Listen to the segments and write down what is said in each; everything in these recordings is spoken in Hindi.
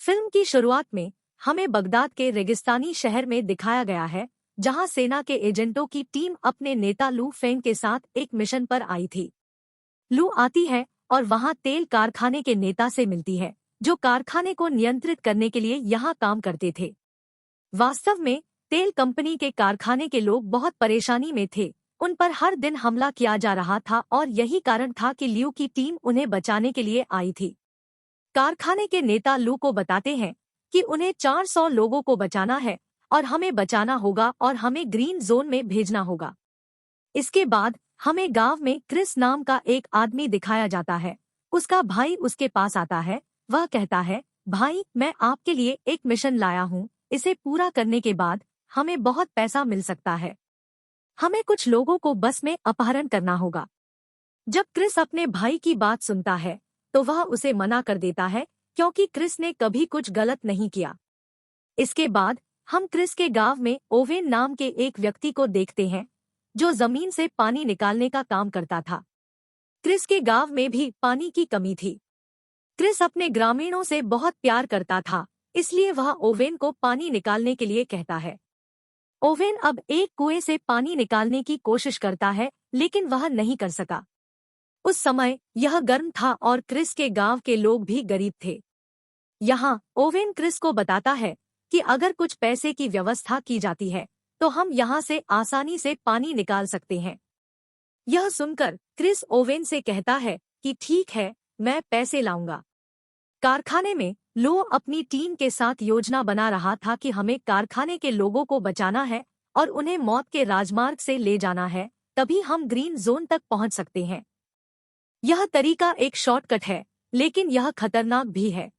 फिल्म की शुरुआत में हमें बगदाद के रेगिस्तानी शहर में दिखाया गया है, जहां सेना के एजेंटों की टीम अपने नेता लू फेंग के साथ एक मिशन पर आई थी। लू आती है और वहां तेल कारखाने के नेता से मिलती है, जो कारखाने को नियंत्रित करने के लिए यहाँ काम करते थे। वास्तव में तेल कंपनी के कारखाने के लोग बहुत परेशानी में थे। उन पर हर दिन हमला किया जा रहा था और यही कारण था कि लियू की टीम उन्हें बचाने के लिए आई थी। कारखाने के नेता लू को बताते हैं कि उन्हें 400 लोगों को बचाना है और हमें बचाना होगा और हमें ग्रीन जोन में भेजना होगा। इसके बाद हमें गांव में क्रिस नाम का एक आदमी दिखाया जाता है। उसका भाई उसके पास आता है। वह कहता है, भाई मैं आपके लिए एक मिशन लाया हूँ। इसे पूरा करने के बाद हमें बहुत पैसा मिल सकता है। हमें कुछ लोगों को बस में अपहरण करना होगा। जब क्रिस अपने भाई की बात सुनता है तो वह उसे मना कर देता है, क्योंकि क्रिस ने कभी कुछ गलत नहीं किया। इसके बाद हम क्रिस के गांव में ओवेन नाम के एक व्यक्ति को देखते हैं, जो जमीन से पानी निकालने का काम करता था। क्रिस के गांव में भी पानी की कमी थी। क्रिस अपने ग्रामीणों से बहुत प्यार करता था, इसलिए वह ओवेन को पानी निकालने के लिए कहता है। ओवेन अब एक कुएं से पानी निकालने की कोशिश करता है, लेकिन वह नहीं कर सका। उस समय यह गर्म था और क्रिस के गांव के लोग भी गरीब थे। यहाँ ओवेन क्रिस को बताता है कि अगर कुछ पैसे की व्यवस्था की जाती है तो हम यहाँ से आसानी से पानी निकाल सकते हैं। यह सुनकर क्रिस ओवेन से कहता है कि ठीक है, मैं पैसे लाऊंगा। कारखाने में लो अपनी टीम के साथ योजना बना रहा था कि हमें कारखाने के लोगों को बचाना है और उन्हें मौत के राजमार्ग से ले जाना है, तभी हम ग्रीन जोन तक पहुंच सकते हैं। यह तरीका एक शॉर्टकट है, लेकिन यह खतरनाक भी है।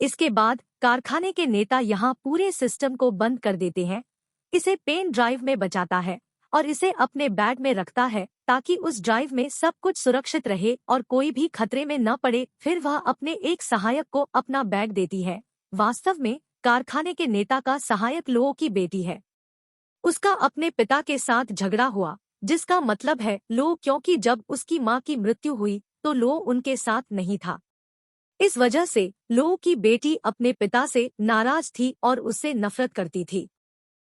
इसके बाद कारखाने के नेता यहाँ पूरे सिस्टम को बंद कर देते हैं। इसे पेन ड्राइव में बचाता है और इसे अपने बैग में रखता है, ताकि उस ड्राइव में सब कुछ सुरक्षित रहे और कोई भी खतरे में न पड़े। फिर वह अपने एक सहायक को अपना बैग देती है। वास्तव में कारखाने के नेता का सहायक लो की बेटी है। उसका अपने पिता के साथ झगड़ा हुआ, जिसका मतलब है लो, क्योंकि जब उसकी मां की मृत्यु हुई तो लो उनके साथ नहीं था। इस वजह से लो की बेटी अपने पिता से नाराज थी और उससे नफरत करती थी।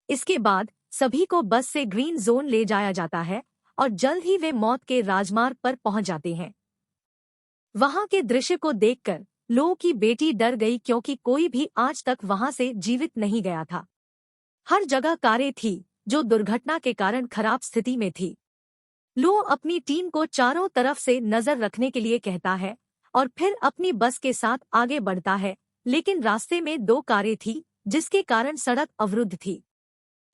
इसके बाद सभी को बस से ग्रीन जोन ले जाया जाता है और जल्द ही वे मौत के राजमार्ग पर पहुंच जाते हैं। वहां के दृश्य को देखकर लो की बेटी डर गई, क्योंकि कोई भी आज तक वहां से जीवित नहीं गया था। हर जगह कारें थी जो दुर्घटना के कारण खराब स्थिति में थी। लो अपनी टीम को चारों तरफ से नजर रखने के लिए कहता है और फिर अपनी बस के साथ आगे बढ़ता है, लेकिन रास्ते में 2 कारें थी, जिसके कारण सड़क अवरुद्ध थी।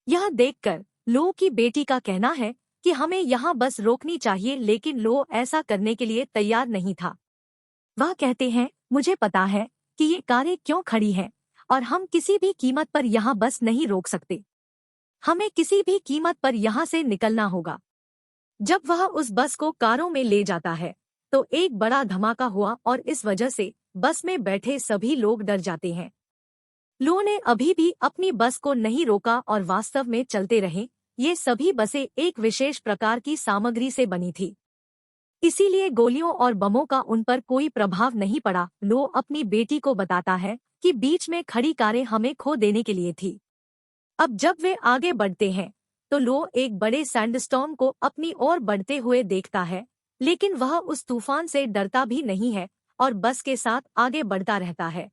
यह देखकर लो की बेटी का कहना है कि हमें यहाँ बस रोकनी चाहिए, लेकिन लो ऐसा करने के लिए तैयार नहीं था। वह कहते हैं, मुझे पता है कि ये कारें क्यों खड़ी हैं और हम किसी भी कीमत पर यहाँ बस नहीं रोक सकते। हमें किसी भी कीमत पर यहाँ से निकलना होगा। जब वह उस बस को कारों में ले जाता है तो एक बड़ा धमाका हुआ और इस वजह से बस में बैठे सभी लोग डर जाते हैं। लो ने अभी भी अपनी बस को नहीं रोका और वास्तव में चलते रहे। ये सभी बसें एक विशेष प्रकार की सामग्री से बनी थी, इसीलिए गोलियों और बमों का उन पर कोई प्रभाव नहीं पड़ा। लो अपनी बेटी को बताता है कि बीच में खड़ी कारें हमें खो देने के लिए थी। अब जब वे आगे बढ़ते हैं तो लो एक बड़े सैंडस्टॉर्म को अपनी ओर बढ़ते हुए देखता है, लेकिन वह उस तूफान से डरता भी नहीं है और बस के साथ आगे बढ़ता रहता है।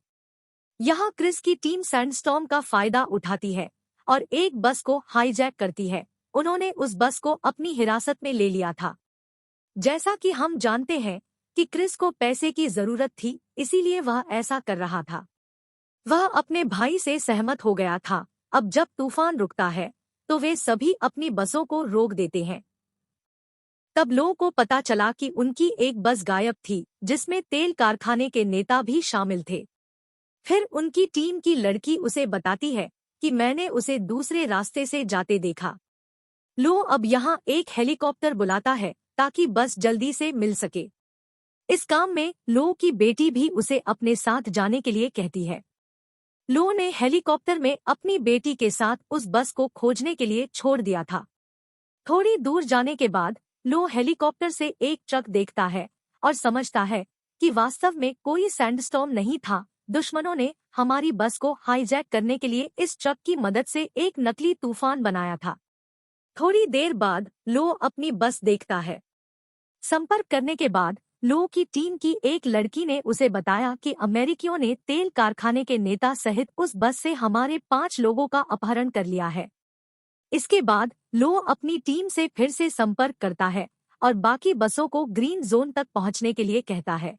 यहाँ क्रिस की टीम सैंडस्टॉर्म का फायदा उठाती है और एक बस को हाईजैक करती है। उन्होंने उस बस को अपनी हिरासत में ले लिया था। जैसा कि हम जानते हैं कि क्रिस को पैसे की जरूरत थी, इसीलिए वह ऐसा कर रहा था। वह अपने भाई से सहमत हो गया था। अब जब तूफान रुकता है तो वे सभी अपनी बसों को रोक देते हैं। तब लो को पता चला कि उनकी एक बस गायब थी, जिसमें तेल कारखाने के नेता भी शामिल थे। फिर उनकी टीम की लड़की उसे बताती है कि मैंने उसे दूसरे रास्ते से जाते देखा। लो अब यहाँ एक हेलीकॉप्टर बुलाता है ताकि बस जल्दी से मिल सके। इस काम में लो की बेटी भी उसे अपने साथ जाने के लिए कहती है। लो ने हेलीकॉप्टर में अपनी बेटी के साथ उस बस को खोजने के लिए छोड़ दिया था। थोड़ी दूर जाने के बाद लो हेलीकॉप्टर से एक ट्रक देखता है और समझता है कि वास्तव में कोई सैंडस्टॉर्म नहीं था, दुश्मनों ने हमारी बस को हाईजैक करने के लिए इस ट्रक की मदद से एक नकली तूफान बनाया था। थोड़ी देर बाद लो अपनी बस देखता है। संपर्क करने के बाद लो की टीम की एक लड़की ने उसे बताया कि अमेरिकियों ने तेल कारखाने के नेता सहित उस बस से हमारे 5 लोगों का अपहरण कर लिया है। इसके बाद लो अपनी टीम से फिर से संपर्क करता है और बाकी बसों को ग्रीन जोन तक पहुंचने के लिए कहता है।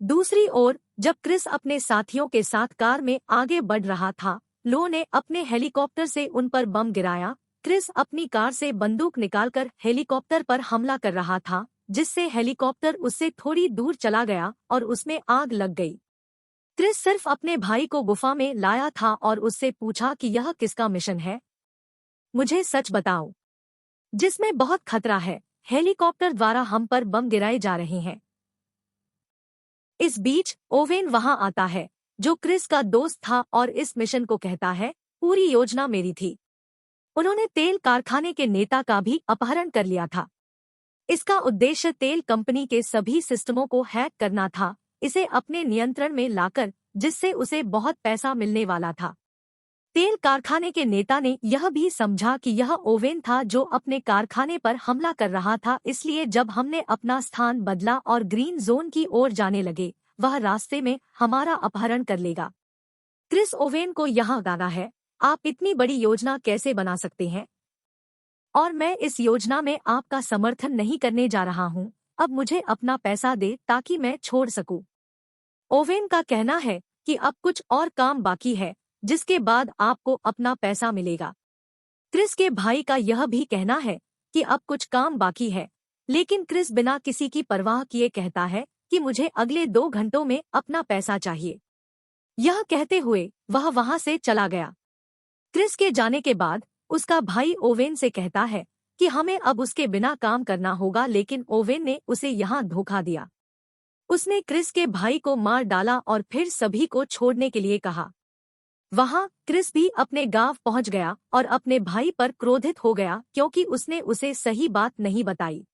दूसरी ओर जब क्रिस अपने साथियों के साथ कार में आगे बढ़ रहा था, लो ने अपने हेलीकॉप्टर से उन पर बम गिराया। क्रिस अपनी कार से बंदूक निकालकर हेलीकॉप्टर पर हमला कर रहा था, जिससे हेलीकॉप्टर उससे थोड़ी दूर चला गया और उसमें आग लग गई। क्रिस सिर्फ अपने भाई को गुफा में लाया था और उससे पूछा कि यह किसका मिशन है, मुझे सच बताओ, जिसमें बहुत खतरा है। हेलीकॉप्टर द्वारा हम पर बम गिराए जा रहे हैं। इस बीच ओवेन वहां आता है, जो क्रिस का दोस्त था और इस मिशन को कहता है, पूरी योजना मेरी थी। उन्होंने तेल कारखाने के नेता का भी अपहरण कर लिया था। इसका उद्देश्य तेल कंपनी के सभी सिस्टमों को हैक करना था, इसे अपने नियंत्रण में लाकर, जिससे उसे बहुत पैसा मिलने वाला था। तेल कारखाने के नेता ने यह भी समझा कि यह ओवेन था जो अपने कारखाने पर हमला कर रहा था, इसलिए जब हमने अपना स्थान बदला और ग्रीन जोन की ओर जाने लगे, वह रास्ते में हमारा अपहरण कर लेगा। क्रिस ओवेन को यहाँ गाना है, आप इतनी बड़ी योजना कैसे बना सकते हैं? और मैं इस योजना में आपका समर्थन नहीं करने जा रहा हूँ। अब मुझे अपना पैसा दे ताकि मैं छोड़ सकूं। ओवेन का कहना है कि अब कुछ और काम बाकी है, जिसके बाद आपको अपना पैसा मिलेगा। क्रिस के भाई का यह भी कहना है कि अब कुछ काम बाकी है, लेकिन क्रिस बिना किसी की परवाह किए कहता है कि मुझे अगले 2 घंटों में अपना पैसा चाहिए। यह कहते हुए वह वहां से चला गया। क्रिस के जाने के बाद उसका भाई ओवेन से कहता है कि हमें अब उसके बिना काम करना होगा, लेकिन ओवेन ने उसे यहाँ धोखा दिया। उसने क्रिस के भाई को मार डाला और फिर सभी को छोड़ने के लिए कहा। वहां क्रिस भी अपने गांव पहुंच गया और अपने भाई पर क्रोधित हो गया क्योंकि उसने उसे सही बात नहीं बताई।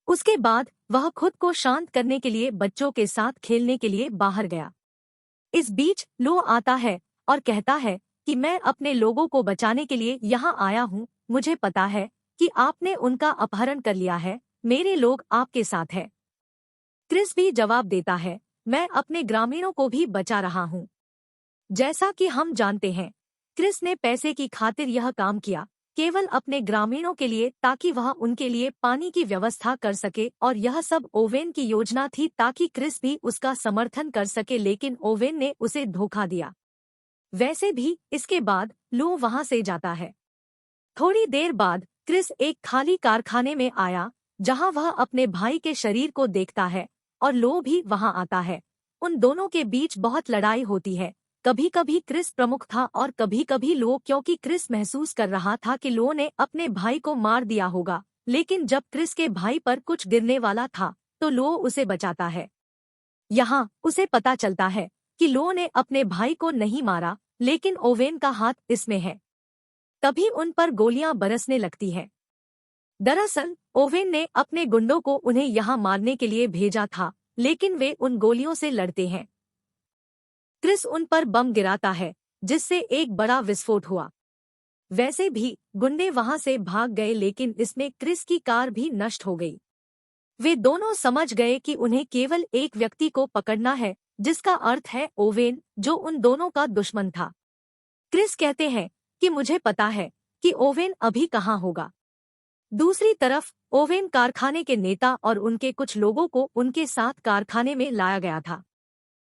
उसके बाद वह खुद को शांत करने के लिए बच्चों के साथ खेलने के लिए बाहर गया। इस बीच लो आता है और कहता है कि मैं अपने लोगों को बचाने के लिए यहाँ आया हूँ। मुझे पता है कि आपने उनका अपहरण कर लिया है, मेरे लोग आपके साथ हैं। क्रिस भी जवाब देता है, मैं अपने ग्रामीणों को भी बचा रहा हूँ। जैसा कि हम जानते हैं, क्रिस ने पैसे की खातिर यह काम किया, केवल अपने ग्रामीणों के लिए, ताकि वह उनके लिए पानी की व्यवस्था कर सके, और यह सब ओवेन की योजना थी ताकि क्रिस भी उसका समर्थन कर सके, लेकिन ओवेन ने उसे धोखा दिया। वैसे भी इसके बाद लो वहां से जाता है। थोड़ी देर बाद क्रिस एक खाली कारखाने में आया, जहां वह अपने भाई के शरीर को देखता है, और लो भी वहां आता है। उन दोनों के बीच बहुत लड़ाई होती है। कभी कभी क्रिस प्रमुख था और कभी कभी लो, क्योंकि क्रिस महसूस कर रहा था कि लो ने अपने भाई को मार दिया होगा। लेकिन जब क्रिस के भाई पर कुछ गिरने वाला था तो लो उसे बचाता है। यहाँ उसे पता चलता है कि लो ने अपने भाई को नहीं मारा, लेकिन ओवेन का हाथ इसमें है। तभी उन पर गोलियां बरसने लगती हैं। दरअसल ओवेन ने अपने गुंडों को उन्हें यहाँ मारने के लिए भेजा था, लेकिन वे उन गोलियों से लड़ते हैं। क्रिस उन पर बम गिराता है, जिससे एक बड़ा विस्फोट हुआ। वैसे भी गुंडे वहां से भाग गए, लेकिन इसमें क्रिस की कार भी नष्ट हो गई। वे दोनों समझ गए कि उन्हें केवल एक व्यक्ति को पकड़ना है, जिसका अर्थ है ओवेन, जो उन दोनों का दुश्मन था। क्रिस कहते हैं कि मुझे पता है कि ओवेन अभी कहाँ होगा। दूसरी तरफ ओवेन कारखाने के नेता और उनके कुछ लोगों को उनके साथ कारखाने में लाया गया था।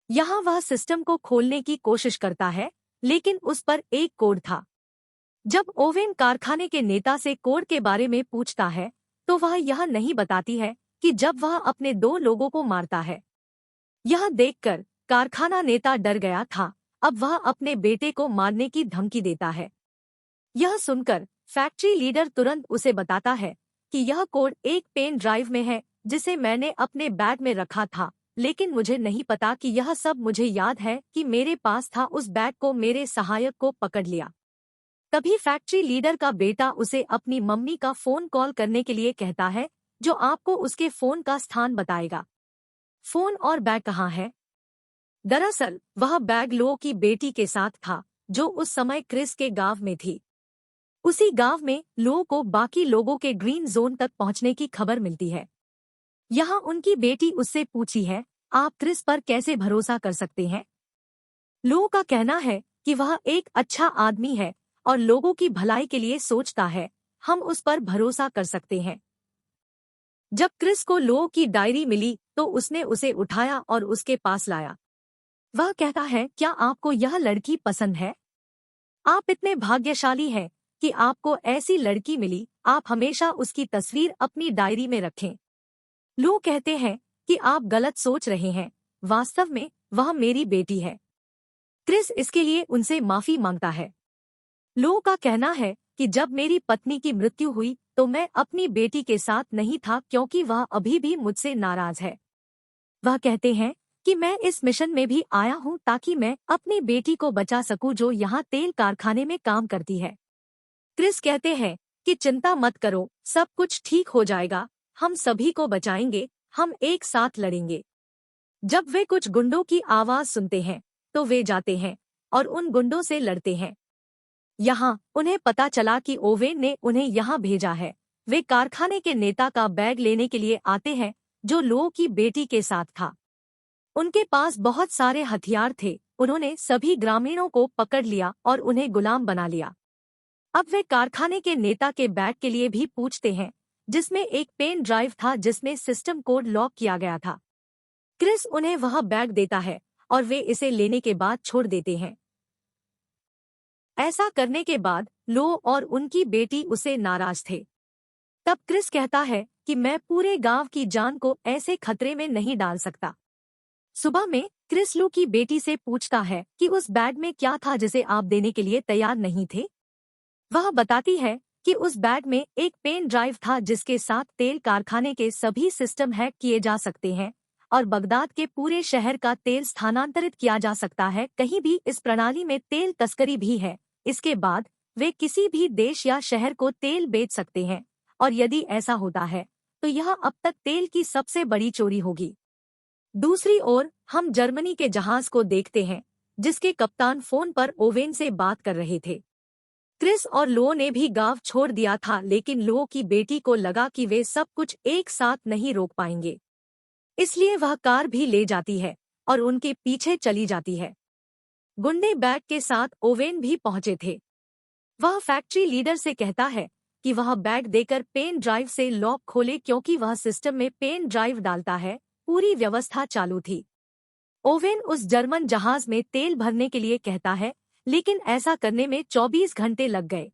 यहाँ वह सिस्टम को खोलने की कोशिश करता है, लेकिन उस पर एक कोड था। जब ओवेन कारखाने के नेता से कोड के बारे में पूछता है, तो वह यह नहीं बताती है कि जब वह अपने 2 लोगों को मारता है। यह देखकर कारखाना नेता डर गया था। अब वह अपने बेटे को मारने की धमकी देता है। यह सुनकर फैक्ट्री लीडर तुरंत उसे बताता है कि यह कोड एक पेन ड्राइव में है, जिसे मैंने अपने बैग में रखा था, लेकिन मुझे नहीं पता कि यह सब मुझे याद है कि मेरे पास था। उस बैग को मेरे सहायक को पकड़ लिया। तभी फैक्ट्री लीडर का बेटा उसे अपनी मम्मी का फोन कॉल करने के लिए कहता है, जो आपको उसके फोन का स्थान बताएगा। फोन और बैग कहाँ है? दरअसल वह बैग लो की बेटी के साथ था, जो उस समय क्रिस के गांव में थी। उसी गांव में लो को बाकी लोगों के ग्रीन जोन तक पहुंचने की खबर मिलती है। यहाँ उनकी बेटी उससे पूछी है, आप क्रिस पर कैसे भरोसा कर सकते हैं? लो का कहना है कि वह एक अच्छा आदमी है और लोगों की भलाई के लिए सोचता है, हम उस पर भरोसा कर सकते हैं। जब क्रिस को लो की डायरी मिली तो उसने उसे उठाया और उसके पास लाया। वह कहता है, क्या आपको यह लड़की पसंद है? आप इतने भाग्यशाली हैं कि आपको ऐसी लड़की मिली। आप हमेशा उसकी तस्वीर अपनी डायरी में रखें। लो कहते हैं कि आप गलत सोच रहे हैं, वास्तव में वह मेरी बेटी है। क्रिस इसके लिए उनसे माफी मांगता है। लो का कहना है कि जब मेरी पत्नी की मृत्यु हुई तो मैं अपनी बेटी के साथ नहीं था, क्योंकि वह अभी भी मुझसे नाराज है। वह कहते हैं कि मैं इस मिशन में भी आया हूं ताकि मैं अपनी बेटी को बचा सकूं, जो यहाँ तेल कारखाने में काम करती है। क्रिस कहते हैं कि चिंता मत करो, सब कुछ ठीक हो जाएगा, हम सभी को बचाएंगे, हम एक साथ लड़ेंगे। जब वे कुछ गुंडों की आवाज सुनते हैं तो वे जाते हैं और उन गुंडों से लड़ते हैं। यहाँ उन्हें पता चला कि ओवेन ने उन्हें यहाँ भेजा है। वे कारखाने के नेता का बैग लेने के लिए आते हैं, जो लो की बेटी के साथ था। उनके पास बहुत सारे हथियार थे। उन्होंने सभी ग्रामीणों को पकड़ लिया और उन्हें गुलाम बना लिया। अब वे कारखाने के नेता के बैग के लिए भी पूछते हैं, जिसमें एक पेन ड्राइव था जिसमें सिस्टम कोड लॉक किया गया था। क्रिस उन्हें वह बैग देता है और वे इसे लेने के बाद छोड़ देते हैं। ऐसा करने के बाद लो और उनकी बेटी उसे नाराज थे। तब क्रिस कहता है कि मैं पूरे गांव की जान को ऐसे खतरे में नहीं डाल सकता। सुबह में क्रिस लो की बेटी से पूछता है कि उस बैग में क्या था जिसे आप देने के लिए तैयार नहीं थे। वह बताती है कि उस बैग में एक पेन ड्राइव था जिसके साथ तेल कारखाने के सभी सिस्टम हैक किए जा सकते हैं और बगदाद के पूरे शहर का तेल स्थानांतरित किया जा सकता है। कहीं भी इस प्रणाली में तेल तस्करी भी है। इसके बाद वे किसी भी देश या शहर को तेल बेच सकते हैं, और यदि ऐसा होता है तो यह अब तक तेल की सबसे बड़ी चोरी होगी। दूसरी ओर हम जर्मनी के जहाज को देखते हैं, जिसके कप्तान फोन पर ओवेन से बात कर रहे थे। क्रिस और लो ने भी गांव छोड़ दिया था, लेकिन लो की बेटी को लगा कि वे सब कुछ एक साथ नहीं रोक पाएंगे, इसलिए वह कार भी ले जाती है और उनके पीछे चली जाती है। गुंडे बैग के साथ ओवेन भी पहुंचे थे। वह फैक्ट्री लीडर से कहता है कि वह बैग देकर पेन ड्राइव से लॉक खोले, क्योंकि वह सिस्टम में पेन ड्राइव डालता है। पूरी व्यवस्था चालू थी। ओवेन उस जर्मन जहाज में तेल भरने के लिए कहता है, लेकिन ऐसा करने में 24 घंटे लग गए।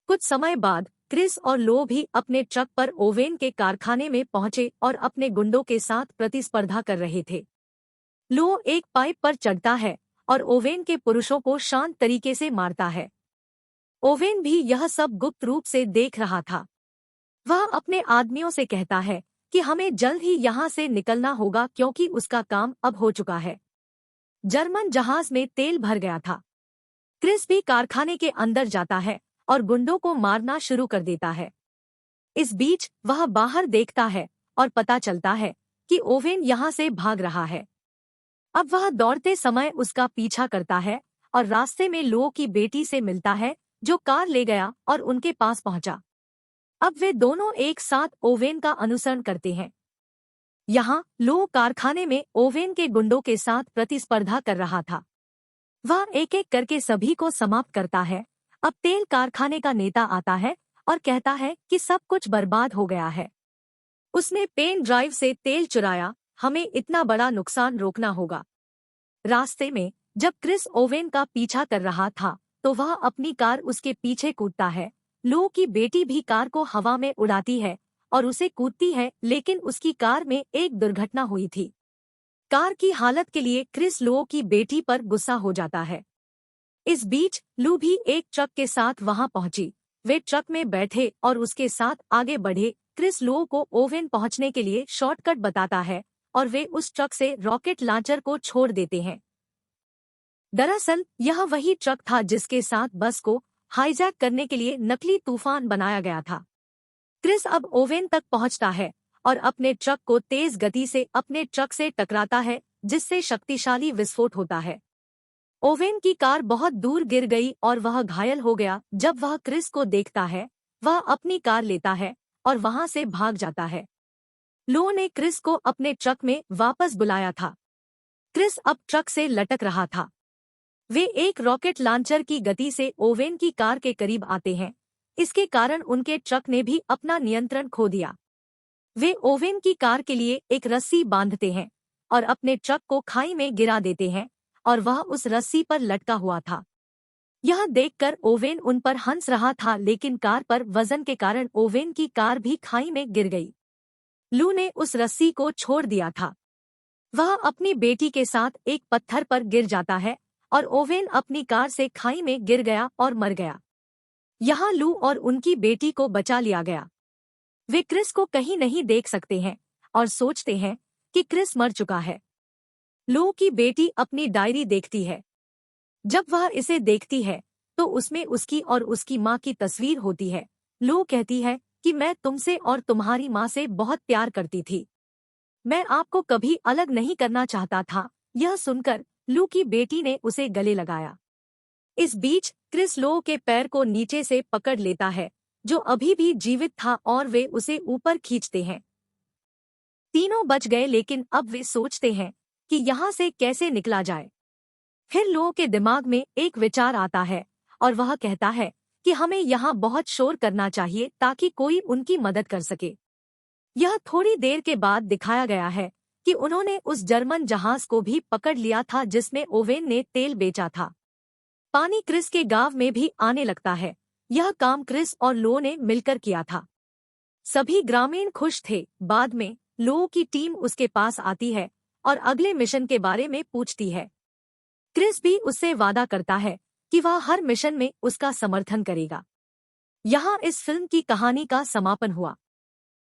कुछ समय बाद क्रिस और लो भी अपने ट्रक पर ओवेन के कारखाने में पहुंचे और अपने गुंडों के साथ प्रतिस्पर्धा कर रहे थे। लो एक पाइप पर चढ़ता है और ओवेन के पुरुषों को शांत तरीके से मारता है। ओवेन भी यह सब गुप्त रूप से देख रहा था। वह अपने आदमियों से कहता है कि हमें जल्द ही यहाँ से निकलना होगा, क्योंकि उसका काम अब हो चुका है। जर्मन जहाज में तेल भर गया था। क्रिस भी कारखाने के अंदर जाता है और गुंडों को मारना शुरू कर देता है। इस बीच वह बाहर देखता है और पता चलता है कि ओवेन यहाँ से भाग रहा है। अब वह दौड़ते समय उसका पीछा करता है और रास्ते में लो की बेटी से मिलता है, जो कार ले गया और उनके पास पहुंचा। अब वे दोनों एक साथ ओवेन का अनुसरण करते हैं। यहाँ लो कारखाने में ओवेन के गुंडों के साथ प्रतिस्पर्धा कर रहा था। वह एक एक करके सभी को समाप्त करता है। अब तेल कारखाने का नेता आता है और कहता है कि सब कुछ बर्बाद हो गया है। उसने पेन ड्राइव से तेल चुराया, हमें इतना बड़ा नुकसान रोकना होगा। रास्ते में जब क्रिस ओवेन का पीछा कर रहा था तो वह अपनी कार उसके पीछे कूदता है। लो की बेटी भी कार को हवा में उड़ाती है और उसे कूदती है, लेकिन उसकी कार में एक दुर्घटना हुई थी। कार की हालत के लिए क्रिस लो की बेटी पर गुस्सा हो जाता है। इस बीच लू भी एक ट्रक के साथ वहां पहुंची। वे ट्रक में बैठे और उसके साथ आगे बढ़े। क्रिस लो को ओवेन पहुंचने के लिए शॉर्टकट बताता है और वे उस ट्रक से रॉकेट लॉन्चर को छोड़ देते हैं। दरअसल यह वही ट्रक था जिसके साथ बस को हाईजैक करने के लिए नकली तूफान बनाया गया था। क्रिस अब ओवेन तक पहुंचता है और अपने ट्रक को तेज गति से अपने ट्रक से टकराता है, जिससे शक्तिशाली विस्फोट होता है। ओवेन की कार बहुत दूर गिर गई और वह घायल हो गया। जब वह क्रिस को देखता है, वह अपनी कार लेता है और वहां से भाग जाता है। लो ने क्रिस को अपने ट्रक में वापस बुलाया था। क्रिस अब ट्रक से लटक रहा था। वे एक रॉकेट लॉन्चर की गति से ओवेन की कार के करीब आते हैं। इसके कारण उनके ट्रक ने भी अपना नियंत्रण खो दिया। वे ओवेन की कार के लिए एक रस्सी बांधते हैं और अपने ट्रक को खाई में गिरा देते हैं और वह उस रस्सी पर लटका हुआ था। यह देखकर ओवेन उन पर हंस रहा था, लेकिन कार पर वजन के कारण ओवेन की कार भी खाई में गिर गई। लू ने उस रस्सी को छोड़ दिया था। वह अपनी बेटी के साथ एक पत्थर पर गिर जाता है और ओवेन अपनी कार से खाई में गिर गया और मर गया। यहाँ लू और उनकी बेटी को बचा लिया गया। वे क्रिस को कहीं नहीं देख सकते हैं और सोचते हैं कि क्रिस मर चुका है। लू की बेटी अपनी डायरी देखती है। जब वह इसे देखती है तो उसमें उसकी और उसकी माँ की तस्वीर होती है। लू कहती है कि मैं तुमसे और तुम्हारी माँ से बहुत प्यार करती थी। मैं आपको कभी अलग नहीं करना चाहता था। यह सुनकर लू की बेटी ने उसे गले लगाया। इस बीच क्रिस लो के पैर को नीचे से पकड़ लेता है, जो अभी भी जीवित था, और वे उसे ऊपर खींचते हैं। तीनों बच गए, लेकिन अब वे सोचते हैं कि यहाँ से कैसे निकला जाए। फिर लो के दिमाग में एक विचार आता है और वह कहता है कि हमें यहाँ बहुत शोर करना चाहिए ताकि कोई उनकी मदद कर सके। यह थोड़ी देर के बाद दिखाया गया है कि उन्होंने उस जर्मन जहाज को भी पकड़ लिया था जिसमें ओवेन ने तेल बेचा था। पानी क्रिस के गांव में भी आने लगता है। यह काम क्रिस और लो ने मिलकर किया था। सभी ग्रामीण खुश थे। बाद में लो की टीम उसके पास आती है और अगले मिशन के बारे में पूछती है। क्रिस भी उससे वादा करता है कि वह हर मिशन में उसका समर्थन करेगा। यहाँ इस फिल्म की कहानी का समापन हुआ।